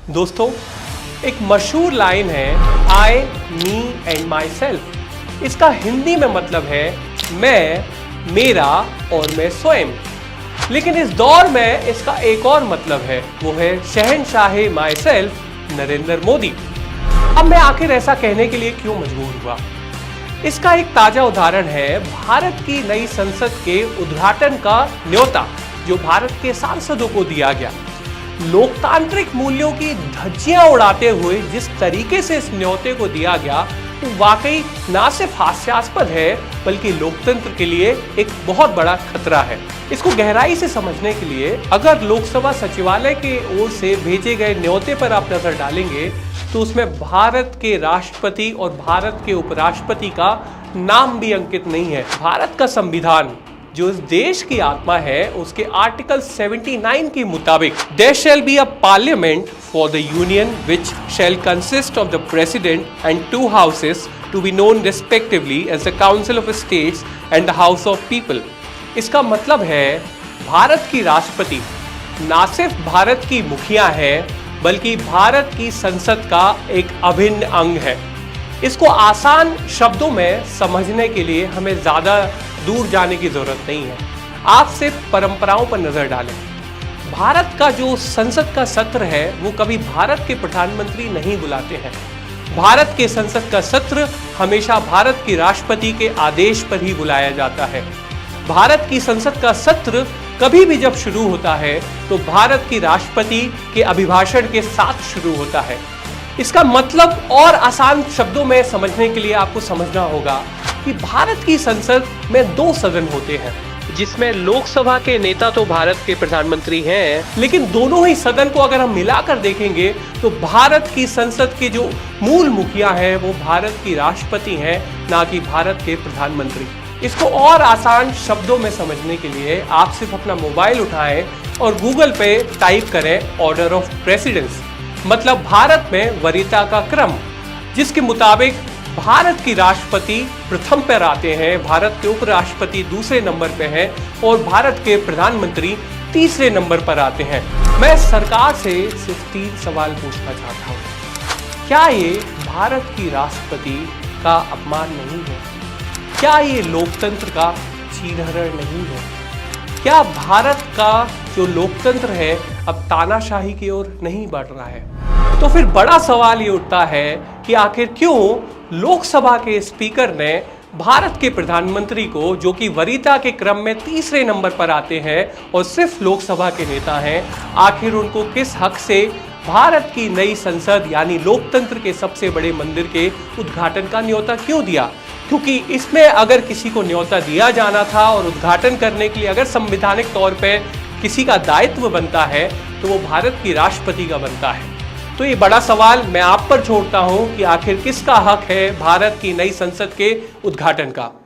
दोस्तों, एक मशहूर लाइन है आई, मी एंड माई सेल्फ। इसका हिंदी में मतलब है मैं, मेरा और मैं स्वयं। लेकिन इस दौर में इसका एक और मतलब है, वो है शहंशाहे माई सेल्फ नरेंद्र मोदी। अब मैं आखिर ऐसा कहने के लिए क्यों मजबूर हुआ? इसका एक ताजा उदाहरण है भारत की नई संसद के उद्घाटन का न्योता जो भारत के सांसदों को दिया गया। लोकतांत्रिक मूल्यों की धज्जियां उड़ाते हुए जिस तरीके से इस न्योते को दिया गया वो वाकई ना सिर्फ हास्यास्पद है बल्कि लोकतंत्र के लिए एक बहुत बड़ा खतरा है। इसको गहराई से समझने के लिए अगर लोकसभा सचिवालय की ओर से भेजे गए न्योते पर आप नजर डालेंगे तो उसमें भारत के राष्ट्रपति और भारत के उपराष्ट्रपति का नाम भी अंकित नहीं है। भारत का संविधान जो इस देश की आत्मा है उसके आर्टिकल 79 के मुताबिक there shall be a parliament for the union which shall consist of the president and 2 houses to be known respectively as the council of states and the house of people. इसका मतलब है भारत की राष्ट्रपति ना सिर्फ भारत की मुखिया है बल्कि भारत की संसद का एक अभिन्न अंग है। इसको आसान शब्दों में समझने के लिए हमें ज्यादा दूर जाने की जरूरत नहीं है। आप सिर्फ परंपराओं पर नजर डालें। भारत का जो संसद का सत्र है वो कभी भारत के प्रधानमंत्री नहीं बुलाते हैं। भारत के संसद का सत्र हमेशा भारत के राष्ट्रपति के आदेश पर ही बुलाया जाता है। भारत की संसद का सत्र कभी भी जब शुरू होता है तो भारत की राष्ट्रपति के अभिभाषण के साथ शुरू होता है। इसका मतलब और आसान शब्दों में समझने के लिए आपको समझना होगा कि भारत की संसद में 2 सदन होते हैं जिसमें लोकसभा के नेता तो भारत के प्रधानमंत्री हैं, लेकिन दोनों ही सदन को अगर हम मिलाकर देखेंगे तो भारत की संसद के जो मूल मुखिया हैं वो भारत की राष्ट्रपति हैं, ना कि भारत के प्रधानमंत्री। इसको और आसान शब्दों में समझने के लिए आप सिर्फ अपना मोबाइल उठाएं और गूगल पे टाइप करें ऑर्डर ऑफ प्रेसिडेंस, मतलब भारत में वरीयता का क्रम, जिसके मुताबिक भारत की राष्ट्रपति प्रथम पर आते हैं, भारत के उपराष्ट्रपति दूसरे नंबर पे हैं और भारत के प्रधानमंत्री तीसरे नंबर पर आते हैं। मैं सरकार से सिर्फ 3 सवाल पूछना चाहता हूँ। क्या ये भारत की राष्ट्रपति का अपमान नहीं है? क्या ये लोकतंत्र का चीरहरण नहीं है? क्या भारत का जो लोकतंत्र है अब तानाशाही की ओर नहीं बढ़ रहा है? तो फिर बड़ा सवाल ये उठता है कि आखिर क्यों लोकसभा के स्पीकर ने भारत के प्रधानमंत्री को, जो कि वरीयता के क्रम में तीसरे नंबर पर आते हैं और सिर्फ लोकसभा के नेता हैं, आखिर उनको किस हक से भारत की नई संसद यानी लोकतंत्र के सबसे बड़े मंदिर के उद्घाटन का न्योता क्यों दिया? क्योंकि इसमें अगर किसी को न्योता दिया जाना था और उद्घाटन करने के लिए अगर संवैधानिक तौर पर किसी का दायित्व बनता है तो वो भारत की राष्ट्रपति का बनता है। तो ये बड़ा सवाल मैं आप पर छोड़ता हूं कि आखिर किसका हक है भारत की नई संसद के उद्घाटन का।